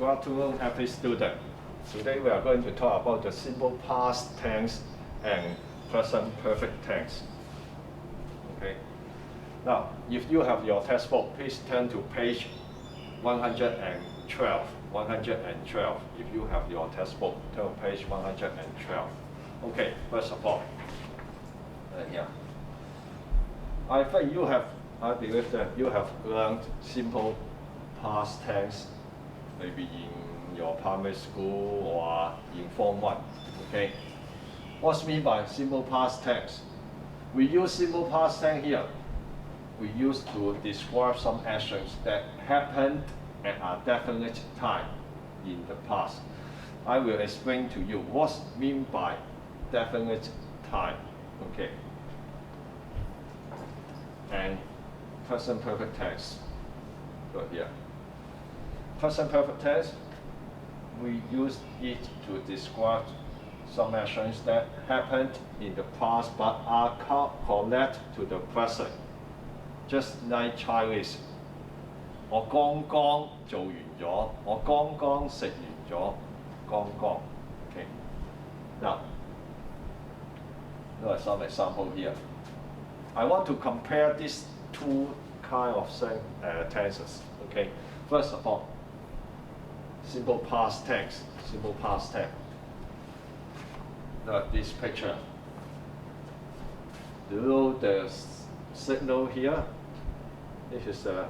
Good afternoon, happy student. Today we are going to talk about the simple past tense and present perfect tense. Okay. Now, if you have your textbook, please turn to page 112. 112. If you have your textbook, turn to page 112. Okay. First of all, here. I think I believe that you have learned simple past tense, maybe in your primary school or in Form 1. Okay. What's mean by simple past tense? We use simple past tense here. We use to describe some actions that happened at a definite time in the past. I will explain to you what's mean by definite time. Okay. And present perfect tense. Go here. Present perfect tense, we use it to describe some actions that happened in the past but are connected to the present. Just like Chinese, 我剛剛做完咗，我剛剛食完咗，剛剛。Okay. Now, there are some examples here. I want to compare these two kind of tenses. Okay. First of all, simple past tense. Simple past tense. This picture. Below the signal here, this is a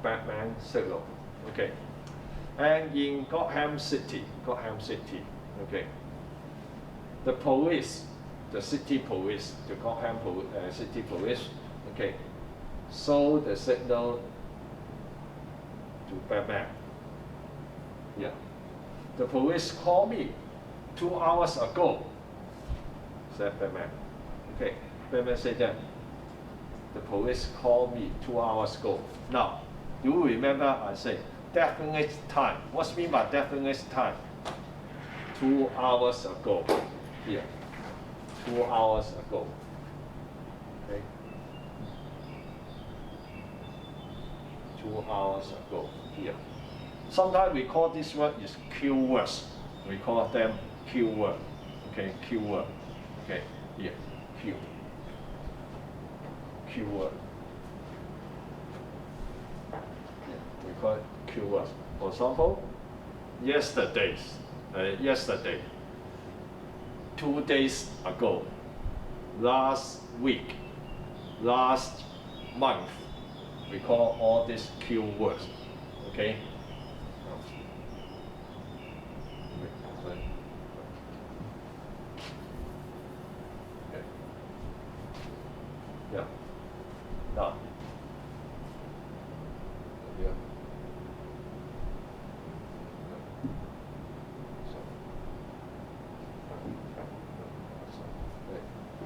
Batman signal. Okay. And in Gotham City, okay. The police, the city police, the Gotham city police, okay, sold the signal to Batman. Yeah. The police called me 2 hours ago, said Batman. Okay, Batman said that the police called me 2 hours ago. Now, do you remember I said definite time? What's mean by definite time? 2 hours ago. Here. 2 hours ago. Okay. 2 hours ago. Here. Sometimes we call this word is keywords. We call them keyword. Okay, keyword. Okay, here, keyword. Yeah, we call it keywords. For example, yesterday, 2 days ago, last week, last month. We call all these keywords. Okay. Yeah. Now. Yeah.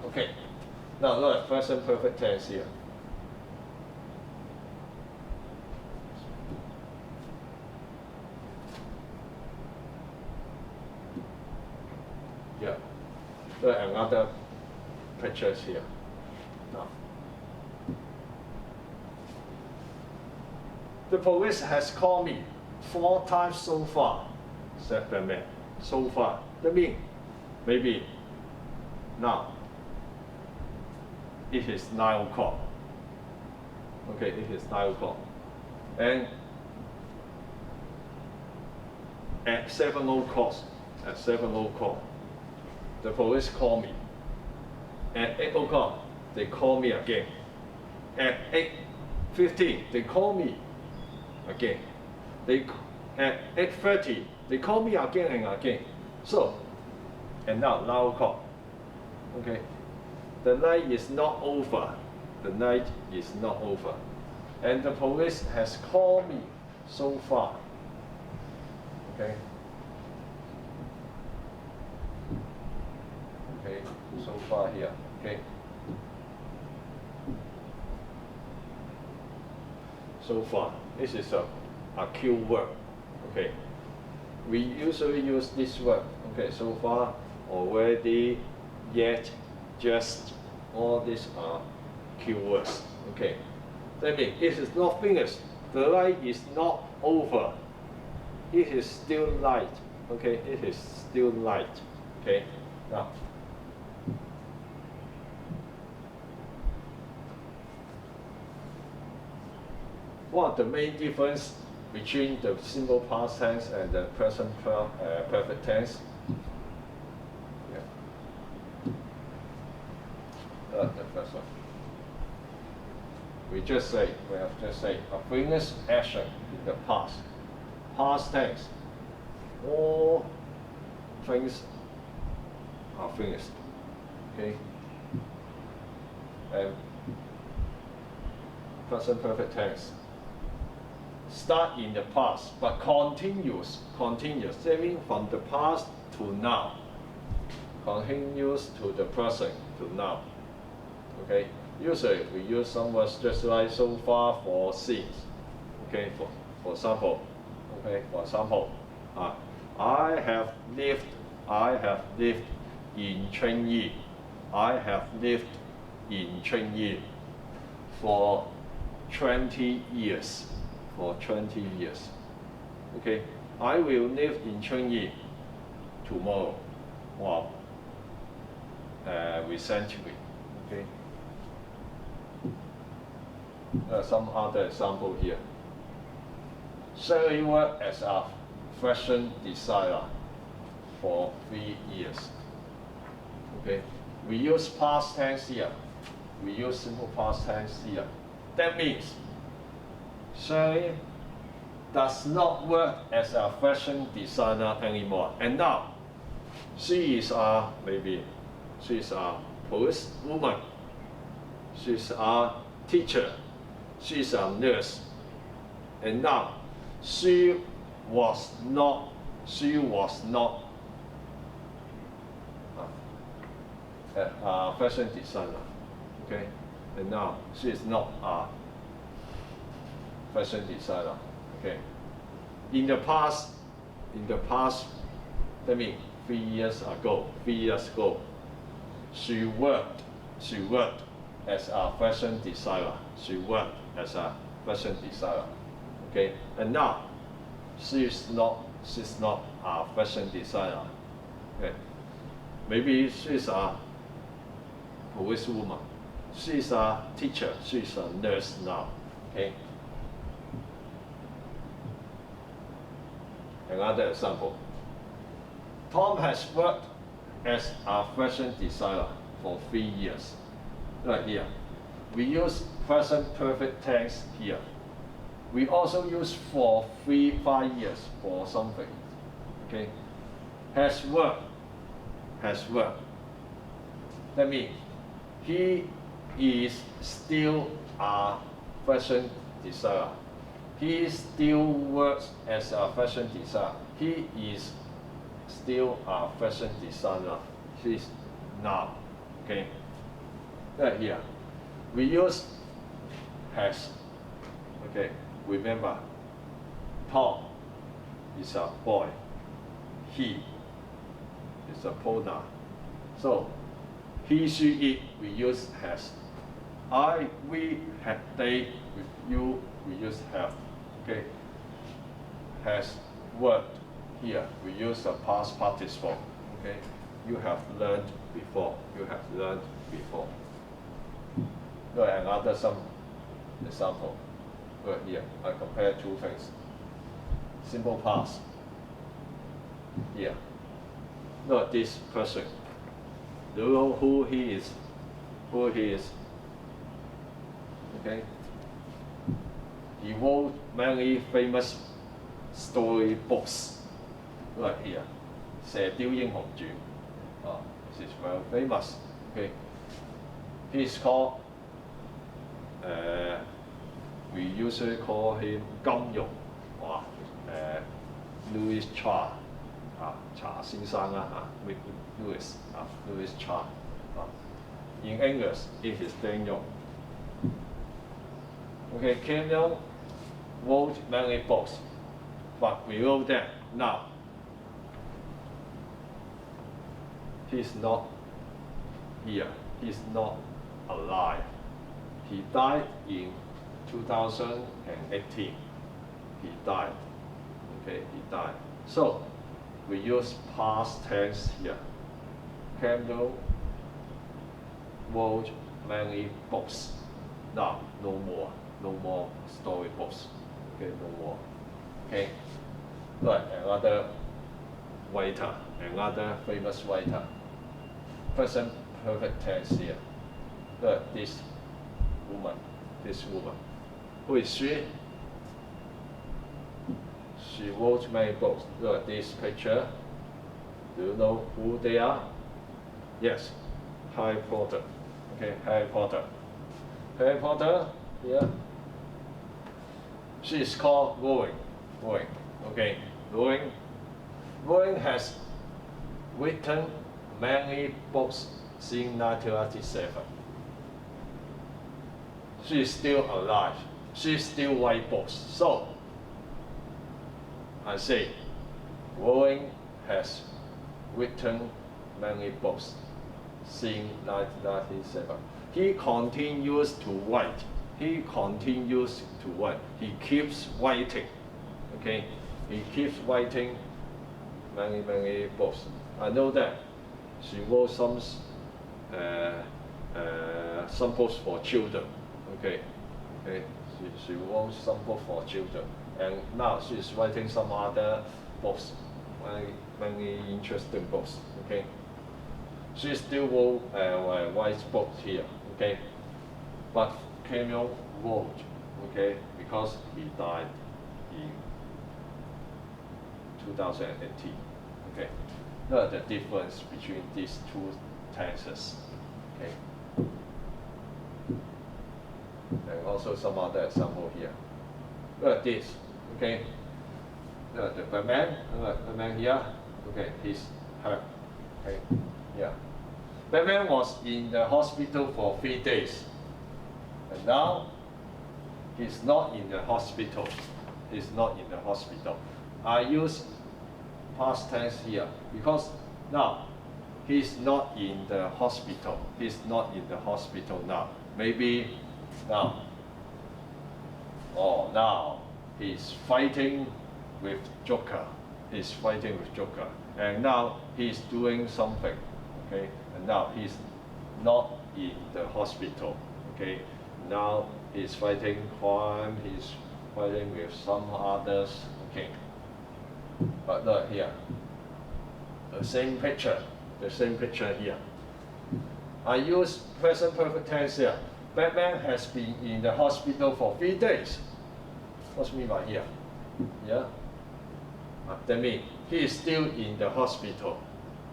Okay. Now look at present perfect tense here. Yeah. Look at another pictures here. Now. The police has called me 4 times so far, said the man. So far. That means maybe now it is 9 o'clock. Okay, it is 9 o'clock. And at 7 o'clock, the police call me. At 8 o'clock, they call me again. At 8:15, they call me again. At 8:30, they call me again and again. So, and now 9 o'clock. Okay, the night is not over. The night is not over, and the police has called me so far. Okay. Okay, so far here. Okay. So far, this is a keyword. Okay. We usually use this word. Okay, so far, already, yet, just, all these are keywords. Okay. That means it is not finished. The night is not over. it is still light. Okay, it is still light. Okay, now. What are the main difference between the simple past tense and the present perfect tense? Yeah. The first one. We have just say a finished action in the past. Past tense. All things are finished. Okay. And present perfect tense. Start in the past, but continuous, that means from the past to now, continuous to the present to now. Okay, usually we use some words just like so far for since. Okay, for example, I have lived in Csjss. I have lived in Csjss for 20 years. For 20 years. Okay, I will live in Csjss tomorrow. Wow. Recently. Okay. Some other example here. Shelley worked as a fashion designer for 3 years. Okay, we use past tense here. We use simple past tense here. That means Shelley does not work as a fashion designer anymore, and now she is a police woman, she's a teacher, she's a nurse, and now she was not a fashion designer, okay, and now she is not a fashion designer. Okay. In the past, that means 3 years ago, she worked as a fashion designer. Okay. And now she's not a fashion designer. Okay. Maybe she's a police woman. She's a teacher. She's a nurse now. Okay. Another example. Tom has worked as a fashion designer for 3 years. Right here. We use present perfect tense here. We also use for 5 years for something. Okay. Has worked. That means he is still a fashion designer. He still works as a fashion designer. He is still a fashion designer. He's now. Okay. Right here. We use has. Okay. Remember, Tom is a boy. He is a pronoun. So he, she, it, we use has. I, we, have, they, with you, we use have. Okay. Has worked here. We use the past participle. Okay. You have learned before. Another some example. Right here. I compare two things. Simple past. Here. Look at this person. Do you know who he is? Okay. He wrote many famous story books. Right here. 射雕英雄傳. This is very famous. Okay. He is called. We usually call him 金庸. Louis Cha. 查先生啦Louis Cha. In English, it is Daniel. Okay, Kim Jong wrote many books, but we know that now he's not here. He's not alive. He died in 2018. He died. Okay, he died. So we use past tense here. Candle wrote many books. Now, no more storybooks. Okay, no more. Okay, but another writer, another famous writer. Present perfect tense here. Look, this woman. Who is she? She wrote many books. Look at this picture. Do you know who they are? Yes, Harry Potter. Okay, Harry Potter. Harry Potter, yeah. She is called Rowling. Okay, Rowling has written many books since 1997. She is still alive. She still writes books. So, I say, Rowling has written many books since 1997. He continues to write. He keeps writing. Okay, he keeps writing many books. I know that she wrote some books for children. Okay, she wrote some books for children, and now she's writing some other books, many interesting books. Okay, she still writes books here. Okay, but Cameron wrote. Okay, because he died in 2018. Okay, look at the difference between these two tenses. Okay, and also some other example here. Look at this. Okay, look at the Batman. Look at the man here. Okay, he's her. Okay, yeah. Batman was in the hospital for 3 days, and now he's not in the hospital. He's not in the hospital. I use past tense here because now he's not in the hospital. He's not in the hospital now. Maybe now. Oh, now he's fighting with Joker. He's fighting with Joker, and now he's doing something. Okay, and now he's not in the hospital. Okay, now he's fighting crime. He's fighting with some others. Okay, but look here, the same picture here. I use present perfect tense here. Batman has been in the hospital for 3 days. What's mean by here? Yeah, that means he is still in the hospital.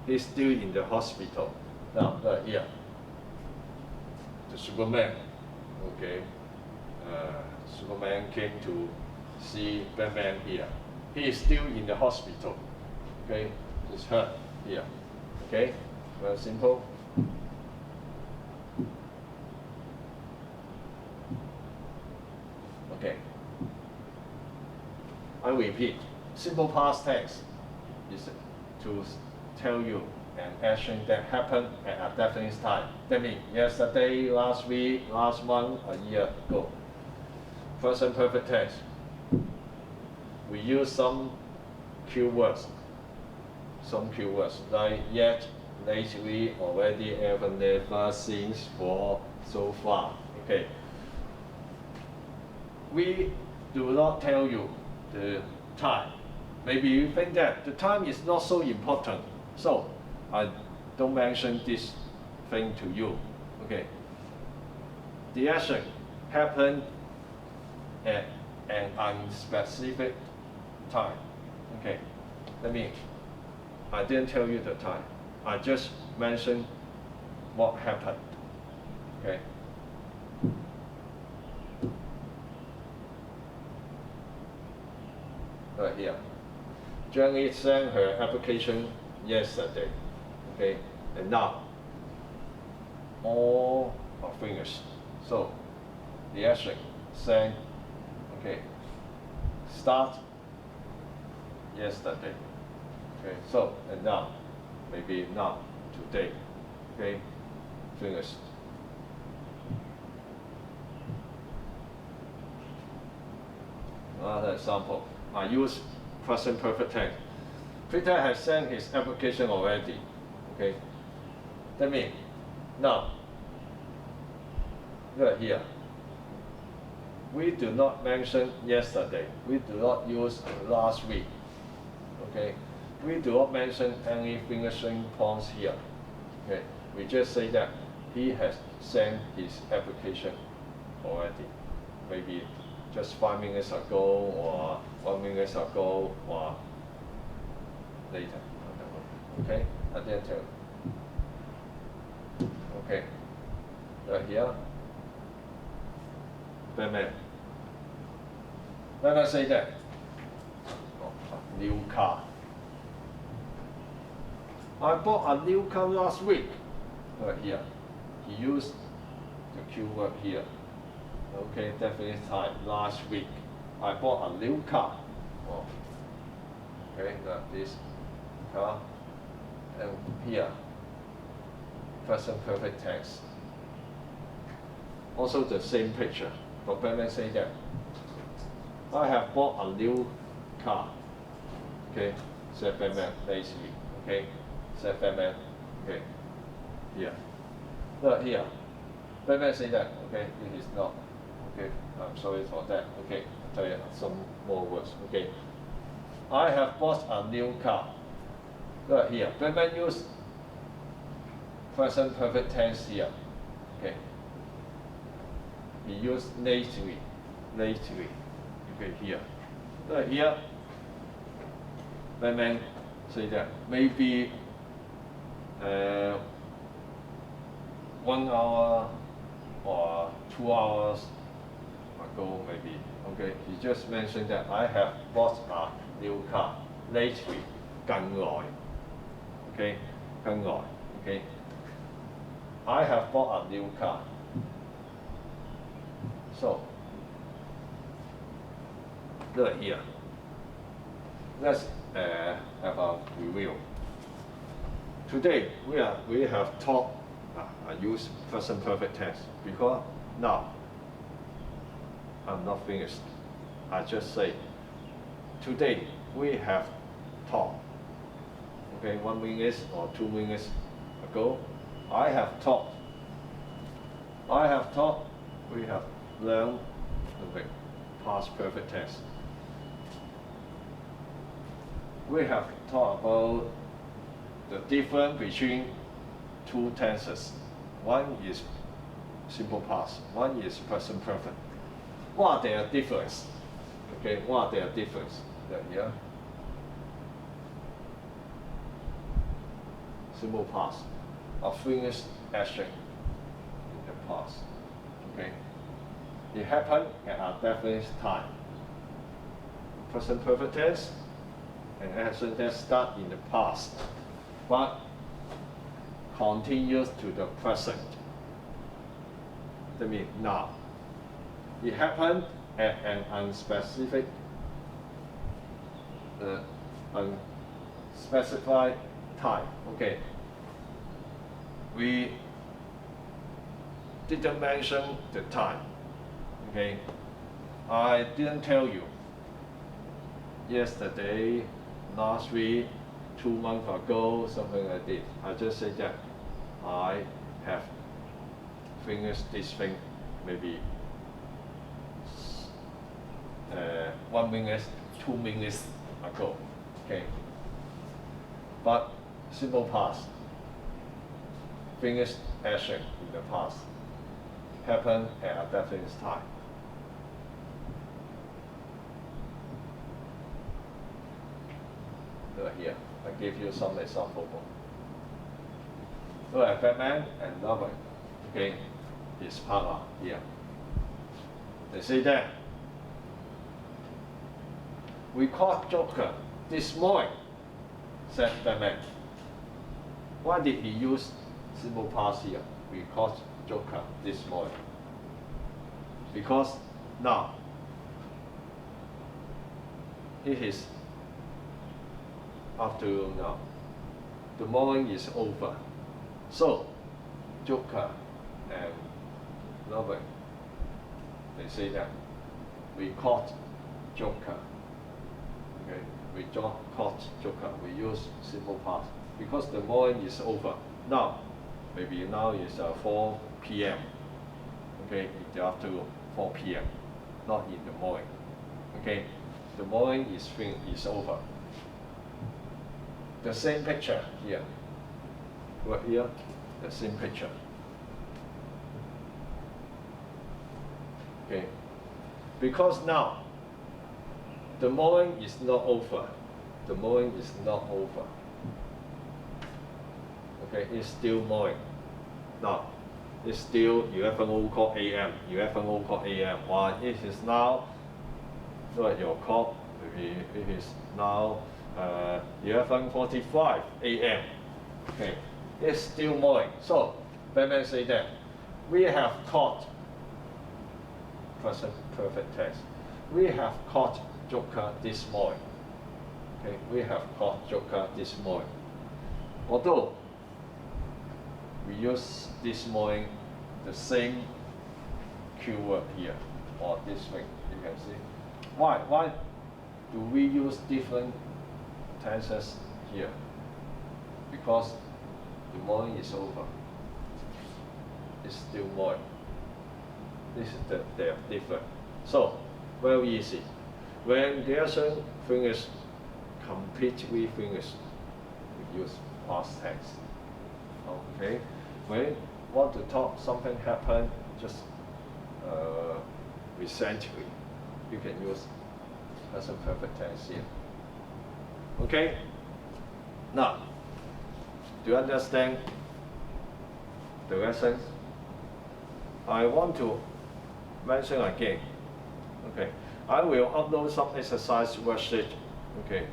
He's still in the hospital. Now, look here. The Superman. Okay. Superman came to see Batman here. He is still in the hospital. Okay. He's hurt here. Okay. Very simple. Okay. I repeat. Simple past tense is to tell you an action that happened at a definite time. That means yesterday, last week, last month, a year ago. Present perfect tense. We use some keywords like yet, lately, already, ever, never, since, for, so far. Okay. We do not tell you the time. Maybe you think that the time is not so important, so I don't mention this thing to you. Okay. The action happened at an unspecific time. Okay. That means I didn't tell you the time. I just mentioned what happened. Okay. Right here. Jenny sent her application yesterday. Okay, and now all are finished. So the action sent. Okay, start yesterday. Okay, so and now, maybe now, today. Okay, finished. Another example. I use present perfect tense. Peter has sent his application already. Okay. That means now, look here. We do not mention yesterday. We do not use last week. Okay. We do not mention any finishing points here. Okay. We just say that he has sent his application already. Maybe just 5 minutes ago or 1 minute ago or later. Okay. At the end. Okay. Right here. Batman. Let us say that. New car. I bought a new car last week. Right here. He used the keyword here. Okay, definite time. Last week, I bought a new car. Oh. Okay, this car. And here, present perfect tense. Also the same picture. But Batman say that I have bought a new car. Okay, said Batman last week. Okay, said Batman. Okay, here. Look here. Batman say that. Okay, it is not. Okay, I'm sorry for that. Okay, I'll tell you some more words. Okay, I have bought a new car. Look here. Batman use present perfect tense here. Okay. He used lately. Lately. Okay, here. Look here. Batman say that maybe 1 hour or 2 hours ago, maybe. Okay, he just mentioned that I have bought a new car lately. 近來 Okay, 近來 Okay, I have bought a new car. So, look here. Let's have a review. Today we have taught use present perfect tense because now I'm not finished. I just say today we have taught. Okay, 1 minute or 2 minutes ago, I have taught. I have taught. We have learned the past perfect tense. We have talked about the difference between two tenses. One is simple past, one is present perfect. What are their difference? Okay, what are their difference? Here. Simple past, a finished action in the past. Okay, it happened at a definite time. Present perfect tense, an action that starts in the past, but continues to the present. That means now. It happened at an unspecified, unspecified time. Okay. We didn't mention the time. Okay. I didn't tell you. Yesterday, last week, 2 months ago, something like this. I just said that I have finished this thing maybe 1 minute, 2 minutes ago. Okay. But simple past, finished action in the past, happened at a definite time. Here, I give you some example. Look at Batman and Robin. Okay, his partner here. They say that we caught Joker this morning, said Batman. Why did he use simple past here? We caught Joker this morning. Because now it is afternoon now. The morning is over. So Joker and Robin, they say that we caught Joker. Okay, we caught joker, we use simple past because the morning is over. Now, maybe now is 4 p.m. Okay, in the afternoon, 4 p.m. Not in the morning. Okay, the morning is over. The same picture here. Right here, the same picture. Okay, because now the morning is not over. The morning is not over. Okay, it's still morning. Now, it's still 11:00 a.m. 11:00 a.m. While it is now, look at your clock. Maybe it is now 11:45 a.m. Okay, it's still morning. So, Batman say that we have caught present perfect tense. We have caught joker this morning. Okay, we have caught joker this morning. Although we use this morning the same keyword here or this week, you can see. Why do we use different tenses here? Because the morning is over. It's still morning. This is they are different. So, very easy. When the action finished, completely finished, we use past tense. Okay. When you want to talk something happened just recently, you can use present perfect tense here. Okay. Now, do you understand the lessons? I want to mention again. Okay, I will upload some exercise worksheet. Okay,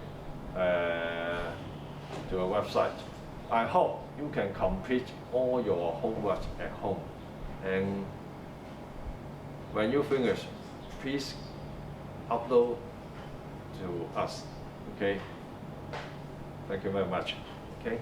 to a website. I hope you can complete all your homework at home. And when you finish, please upload to us. Okay. Thank you very much. Okay.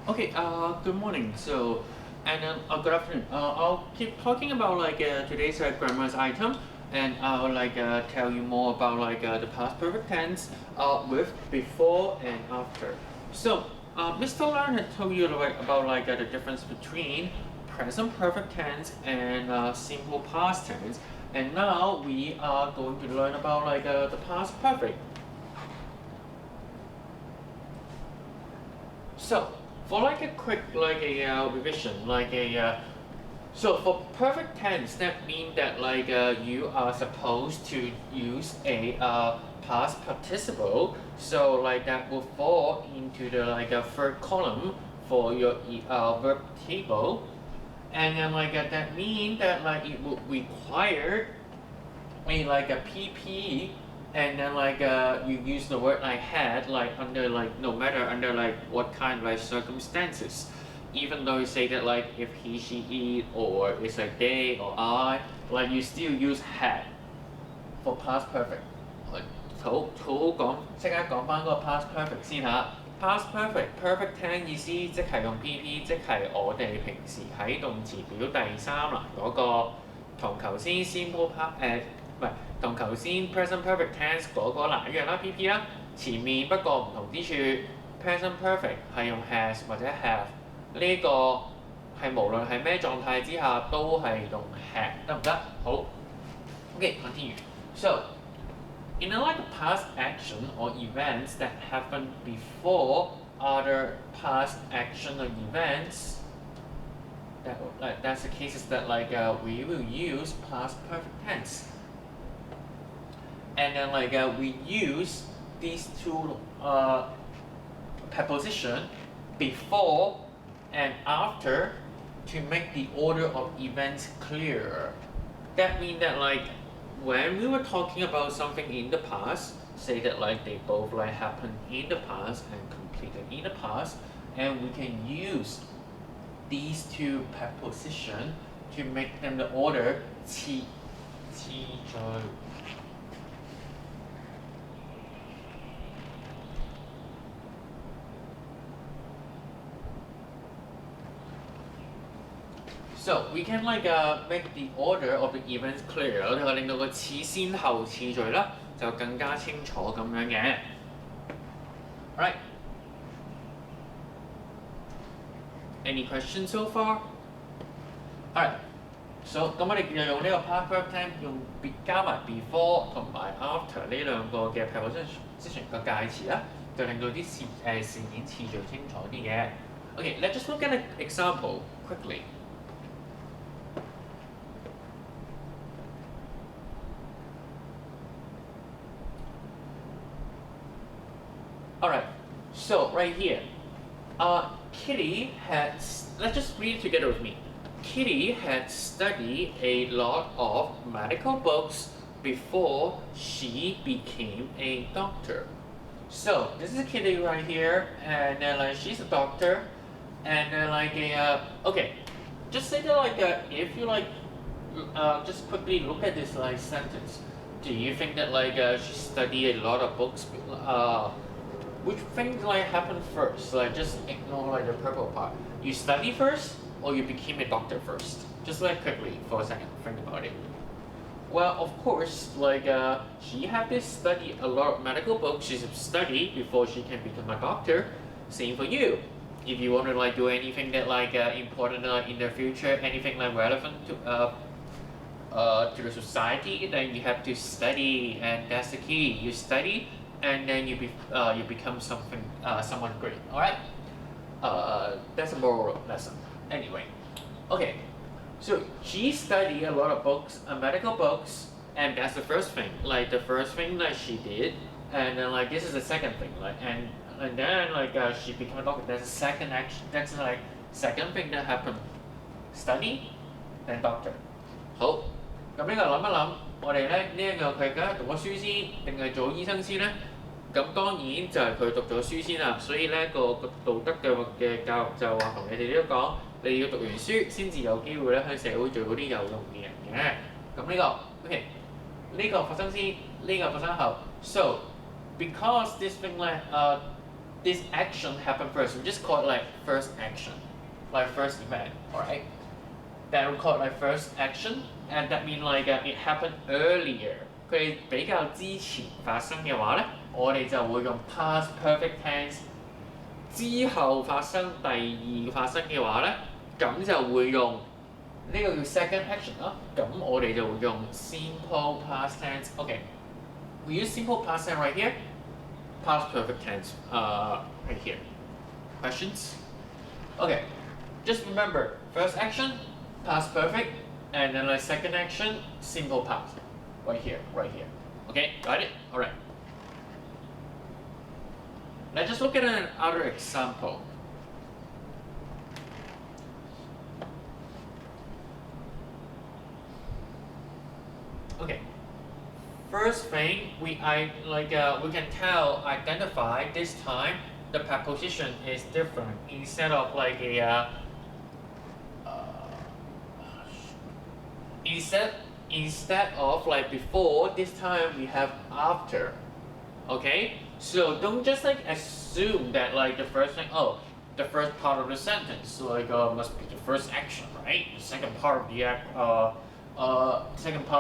Okay, good morning. So, and good afternoon. I'll keep talking about today's grammar's item, and I'll tell you more about the past perfect tense with before and after. So, Mr. Learn had told you about the difference between present perfect tense and simple past tense, and now we are going to learn about the past perfect. So, for a quick revision, so for perfect tense, that means that you are supposed to use a past participle, so that will fall into the third column for your verb table, and then that means that it would require a PP. And then you use the word had under no matter under what kind of circumstances, even though you say that if he, she, it, or it's they or I, you still use had for past perfect. 即刻講返個 past perfect 先嚇。Past perfect 聽意思即係用 PP， 即係我哋平時喺動詞表第三欄嗰個，同頭先 simple past 同頭先 present perfect tense 嗰個嗱一樣啦 PP 啦，前面不過唔同之處 present perfect 係用 has 或者 have 呢個係無論係咩狀態之下都係用 had 得唔得？好 ，OK continue. So in a past action or events that happened before other past action or events, that's the cases that we will use past perfect tense. And then we use these two preposition before and after to make the order of events clearer. That means that when we were talking about something in the past, say that they both happened in the past and completed in the past, and we can use these two prepositions to make them the order 次序。So we can like make the order of the events clear， 我哋可以令到個先後次序啦就更加清楚咁樣嘅。Right? Any questions so far? Alright. So 咁我哋就用呢個 past perfect tense 用加埋 before 同埋 after 呢兩個嘅 preposition 嘅介詞啦，就令到啲事件次序清楚啲嘅。Okay, let's just look at an example quickly. Alright, so right here, Kitty had, let's just read it together with me. Kitty had studied a lot of medical books before she became a doctor. So this is Kitty right here, and like she's a doctor, and like okay, just say that like if you like, just quickly look at this like sentence. Do you think that like she studied a lot of books? Which things like happen first? Like just ignore like the purple part. You study first, or you became a doctor first? Just like quickly for a second, think about it. Well, of course, like she had to study a lot of medical books. She's studied before she can become a doctor. Same for you. If you want to like do anything that like important in the future, anything like relevant to the society, then you have to study, and that's the key. You study, and then you become someone great. All right. That's a moral lesson. Anyway, okay. So she studied a lot of books, medical books, and that's the first thing. Like the first thing that she did, and then like this is the second thing. Like and then like she became a doctor. That's the second action. That's like second thing that happened. Study, then doctor. 好，咁呢個諗一諗，我哋咧呢一個佢而家讀咗書先，定係做醫生先咧？咁當然就係佢讀咗書先啦，所以咧個道德嘅教育就話同你哋都講，你要讀完書先至有機會咧喺社會做嗰啲有用嘅人嘅。咁呢個 OK， 呢個發生先，呢個發生後。So because this thing like this action happened first, we just call it like first action, like first event, alright? That we call it like first action, and that means like it happened earlier. 佢比較之前發生嘅話咧，我哋就會用 past perfect tense。之後發生第二發生嘅話咧，咁就會用呢個叫 second action 啦。咁我哋就會用 simple past tense。OK， we use simple past tense right here. Past perfect tense right here. Questions? OK, just remember first action, past perfect, and then like second action, simple past. Right here, right here. Okay, got it? Alright. Let's just look at another example. Okay. First thing we can identify this time the preposition is different. Instead of like a instead of like before, this time we have after. Okay? So don't just like assume that like the first thing, oh, the first part of the sentence like must be the first action, right? The second part of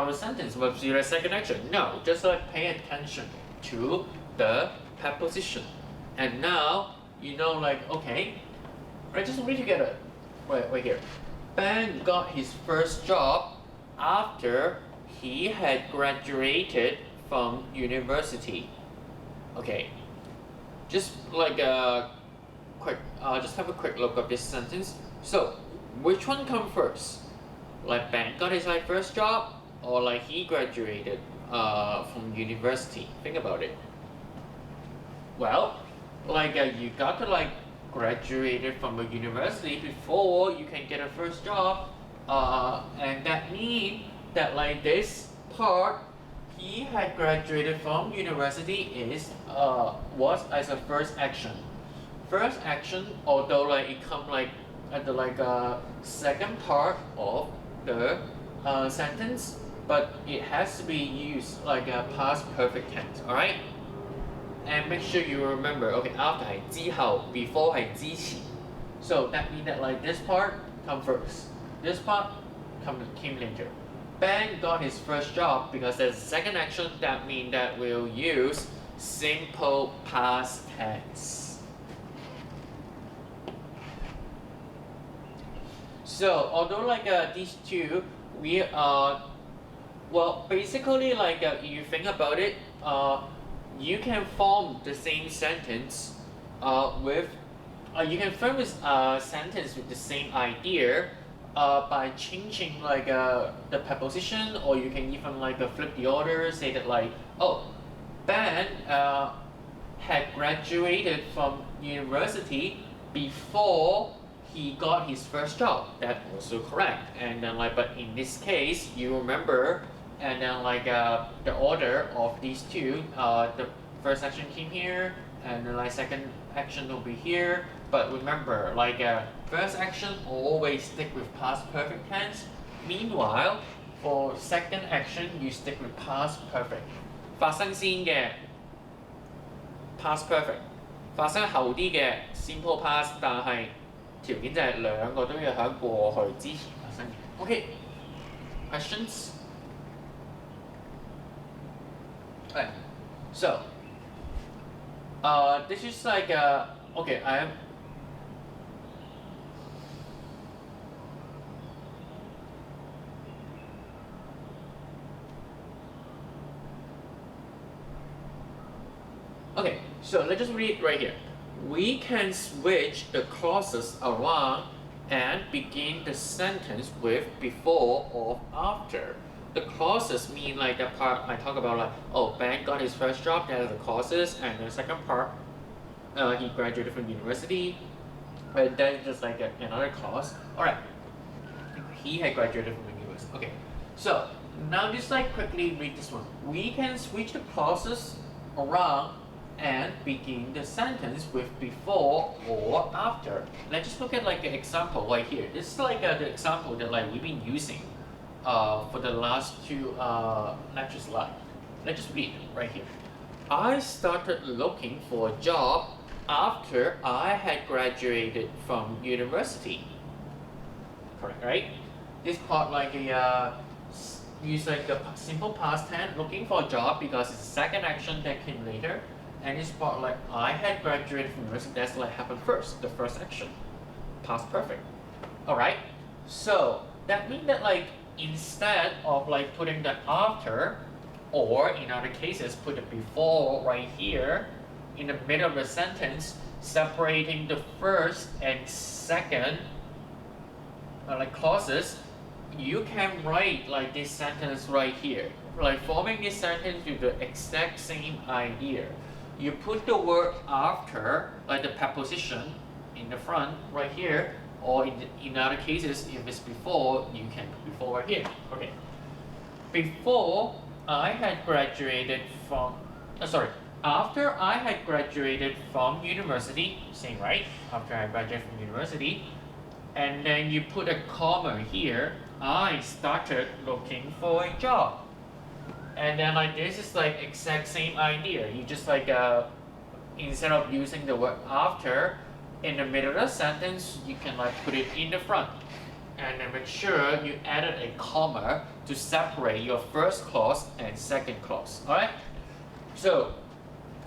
the sentence must be the second action. No, just like pay attention to the preposition. And now you know like okay, right? Just read together. Right here. Ben got his first job after he had graduated from university. Okay, just like a quick, just have a quick look of this sentence. So, which one come first? Like Ben got his like first job, or like he graduated from university? Think about it. Well, like you got to like graduated from a university before you can get a first job, and that means that like this part he had graduated from university is was as a first action. First action, although like it come like at the second part of the sentence, but it has to be used like a past perfect tense. Alright? And make sure you remember, okay, after 係之後 before 係之前. So that means that like this part come first. This part came later. Ben got his first job because there's a second action. That means that we'll use simple past tense. So although these two, we are well basically if you think about it, you can form the same sentence with you can form this sentence with the same idea by changing the preposition, or you can even flip the order, say that oh, Ben had graduated from university before he got his first job. That's also correct. And then but in this case, you remember, and then the order of these two, the first action came here, and then second action will be here. But remember, first action always stick with past perfect tense. Meanwhile, for second action, you stick with past perfect. 發生先嘅 past perfect， 發生後啲嘅 simple past， 但係條件就係兩個都要喺過去之前發生嘅。Okay, questions? Right. So, this is okay, I am. Okay, so let's just read right here. We can switch the clauses around and begin the sentence with before or after. The clauses mean the part I talk about oh, Ben got his first job, that is the clauses, and the second part, he graduated from university, and then just another clause. Alright, he had graduated from university. Okay, so now just quickly read this one. We can switch the clauses around and begin the sentence with before or after. Let's just look at an example right here. This is the example that we've been using for the last two lectures live. Let's just read it right here. I started looking for a job after I had graduated from university. Correct, right? This part use the simple past tense, looking for a job, because it's the second action that came later. And this part I had graduated from university, that's happened first, the first action, past perfect. Alright, so that means that instead of putting the after, or in other cases put the before right here in the middle of the sentence, separating the first and second clauses, you can write this sentence right here, forming this sentence with the exact same idea. You put the word after, the preposition, in the front right here, or in other cases, if it's before, you can put before right here. Okay. Before I had graduated from, after I had graduated from university, same right? After I graduated from university, and then you put a comma here, I started looking for a job. And then this is exact same idea. You just instead of using the word after in the middle of the sentence, you can put it in the front. And then make sure you added a comma to separate your first clause and second clause. Alright? So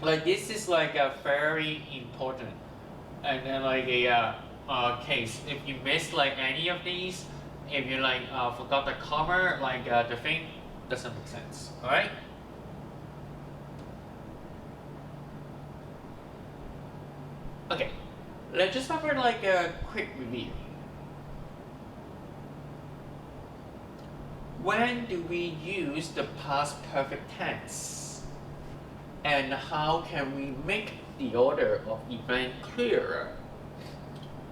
this is a very important, and then a case. If you missed any of these, if you forgot the comma, the thing doesn't make sense. Alright? Okay, let's just have a quick review. When do we use the past perfect tense? And how can we make the order of event clearer?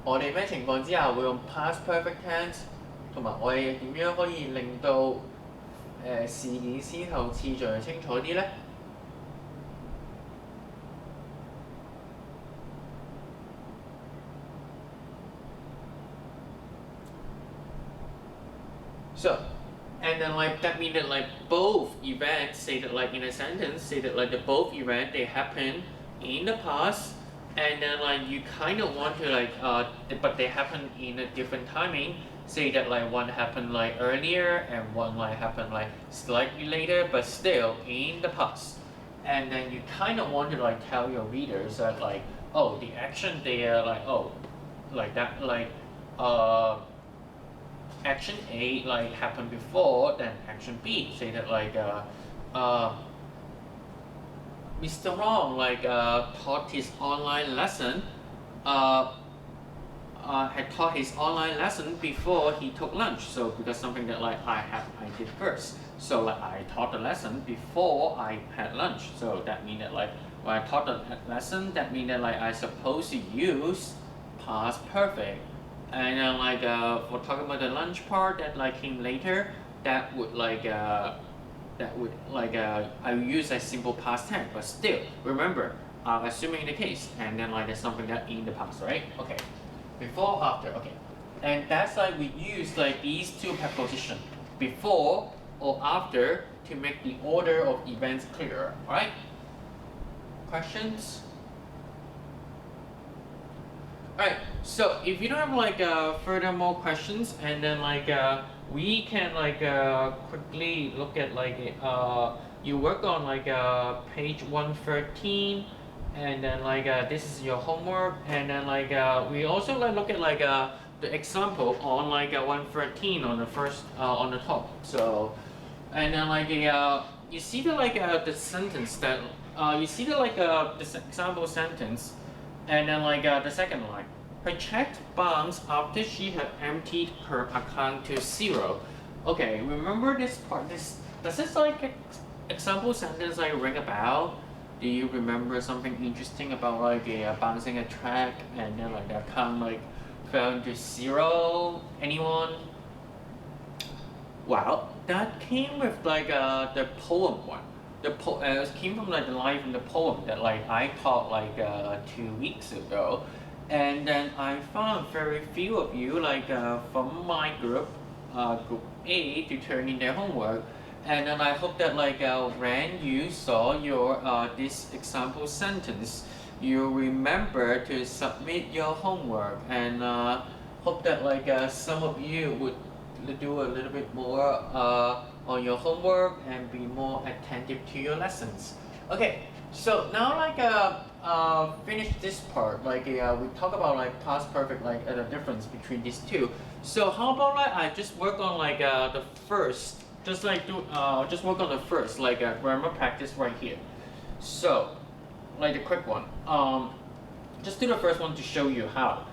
我哋咩情況之下會用 past perfect tense， 同埋我哋點樣可以令到事件先後次序清楚啲呢？ So, and then like that means that like both events say that like in a sentence say that like the both event they happen in the past, and then like you kind of want to like but they happen in a different timing. Say that like one happened like earlier and one like happened like slightly later, but still in the past. And then you kind of want to like tell your readers that like, oh, the action there like, oh, like that like action A like happened before then action B. Say that like Mr. Wrong like taught his online lesson had taught his online lesson before he took lunch. So because something that like I did first. So like I taught the lesson before I had lunch. So that means that like when I taught the lesson, that means that like I supposed to use past perfect. And then like for talking about the lunch part that like came later, that would like I use a simple past tense, but still remember assuming the case, and then like there's something that in the past, right? Okay. Before, after, okay. And that's like we use like these two prepositions, before or after, to make the order of events clearer, alright? Questions? Alright, so if you don't have like further more questions, and then like we can like quickly look at like you work on like page 113, and then like this is your homework, and then like we also like look at like the example on like 113 on the first on the top. So and then like you see the like the sentence that you see the like this example sentence, and then like the second line. Her check bounced after she had emptied her account to 0. Okay, remember this part. Does this like example sentence like ring a bell? Do you remember something interesting about like bouncing a track and then like the account like fell into 0? Anyone? Well, that came with like the poem one. It came from like the line from the poem that like I taught like 2 weeks ago, and then I found very few of you like from my group, group A, to turn in their homework. And then I hope that like when you saw your this example sentence, you remember to submit your homework, and hope that like some of you would do a little bit more on your homework and be more attentive to your lessons. Okay, so now like finish this part. Like we talk about like past perfect, like the difference between these two. So how about like I just work on like the first. Just like just work on the first, like grammar practice right here. So, like the quick one. Just do the first one to show you how.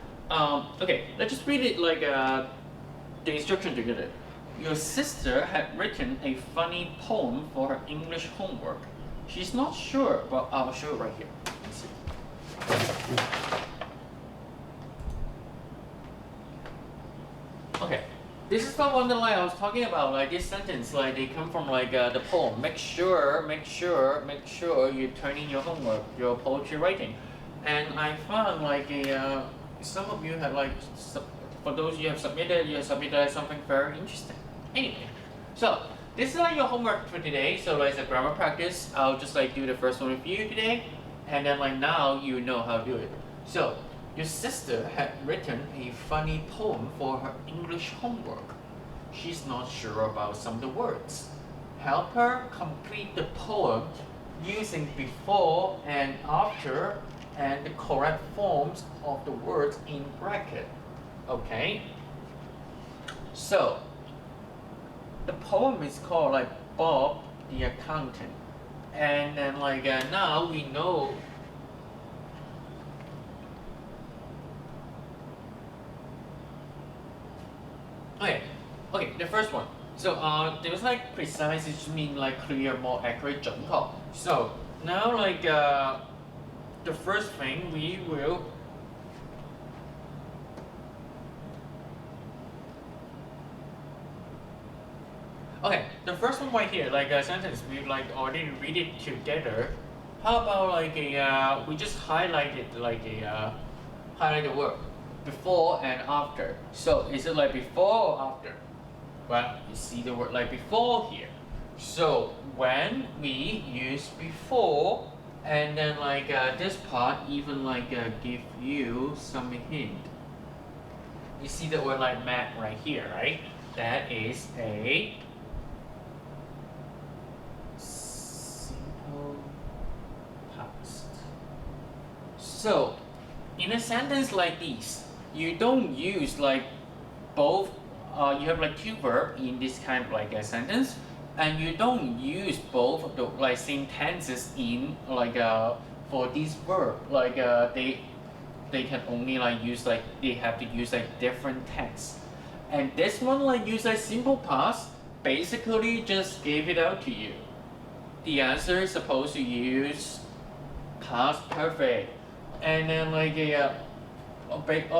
Okay, let's just read it like the instruction together. Your sister had written a funny poem for her English homework. She's not sure, but I'll show it right here. Let's see. Okay. This is the one that like I was talking about, like this sentence, like they come from like the poem. Make sure you turn in your homework, your poetry writing. And I found like some of you have like, for those you have submitted something very interesting. Anyway, so this is like your homework for today. So like it's a grammar practice. I'll just like do the first one with you today, and then like now you know how to do it. So. Your sister had written a funny poem for her English homework. She's not sure about some of the words. Help her complete the poem using before and after and the correct forms of the words in bracket. Okay? So, the poem is called like Bob the Accountant. And then like now we know. Okay, the first one. So there was like precise, which means like clear, more accurate, 準確. So now like the first thing we will okay, the first one right here, like a sentence, we like already read it together. How about like a we just highlight it like a highlight the word before and after. So is it like before or after? Well, you see the word like before here. So when we use before, and then like this part even like give you some hint. You see the word like met right here, right? That is a simple past. So in a sentence like this, you don't use like both. You have like two verbs in this kind of like a sentence, and you don't use both of the like same tenses in like for this verb. Like they can only like use like they have to use like different tense. And this one like use like simple past. Basically just gave it out to you. The answer is supposed to use past perfect. And then like 我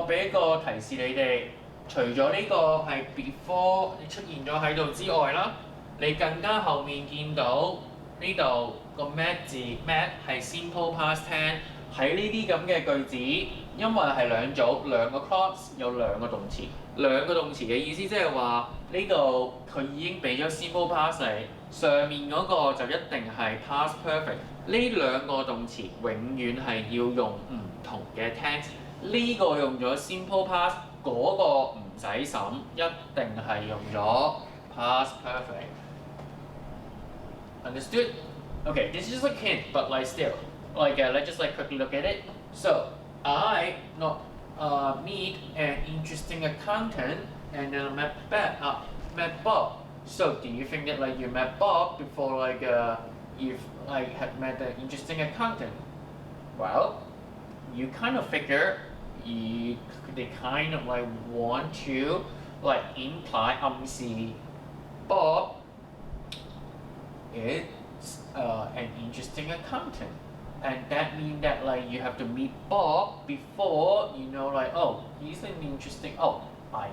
俾一個提示你哋，除咗呢個係 before 出現咗喺度之外啦，你更加後面見到呢度個 met 字 met 係 simple past tense。喺呢啲咁嘅句子，因為係兩組兩個 clause 有兩個動詞，兩個動詞嘅意思即係話呢度佢已經俾咗 simple past 你，上面嗰個就一定係 past perfect。呢兩個動詞永遠係要用唔同嘅 tense。呢個用咗 simple past， 嗰個唔使審，一定係用咗 past perfect。Understood? Okay, this is just a hint, but like still, like let's just like quickly look at it. So I not meet an interesting accountant, and then met Bob. So do you think that like you met Bob before like you've like had met an interesting accountant? Well, you kind of figure they kind of like want to like imply 暗示 Bob is an interesting accountant, and that means that like you have to meet Bob before you know like oh he's an interesting I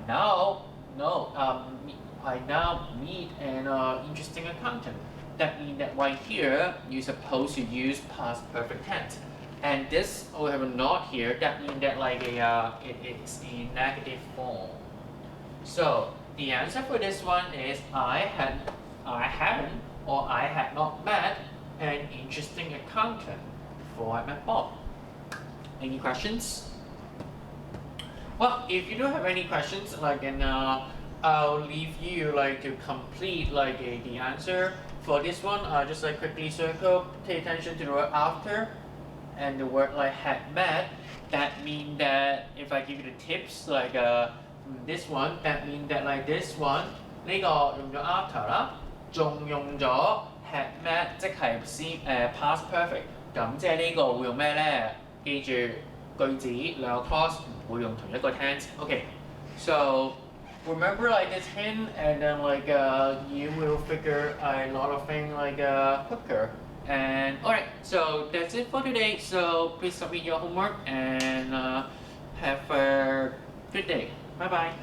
now meet an interesting accountant. That means that right here you're supposed to use past perfect tense. And this we have a not here. That means that like it is in negative form. So the answer for this one is I haven't or I had not met an interesting accountant before I met Bob. Any questions? Well, if you don't have any questions, like and I'll leave you like to complete like the answer for this one. Just like quickly circle. Pay attention to the word after. And the word like had met, that means that if I give you the tips like this one, that means that like this one 呢個用咗 after 啦，仲用咗 had met 即係先past perfect。咁即係呢個會用咩咧？記住句子兩個 clause 唔會用同一個 tense。Okay, so remember like this hint, and then like you will figure a lot of things like quicker. And alright, so that's it for today. So please submit your homework and have a good day. Bye bye.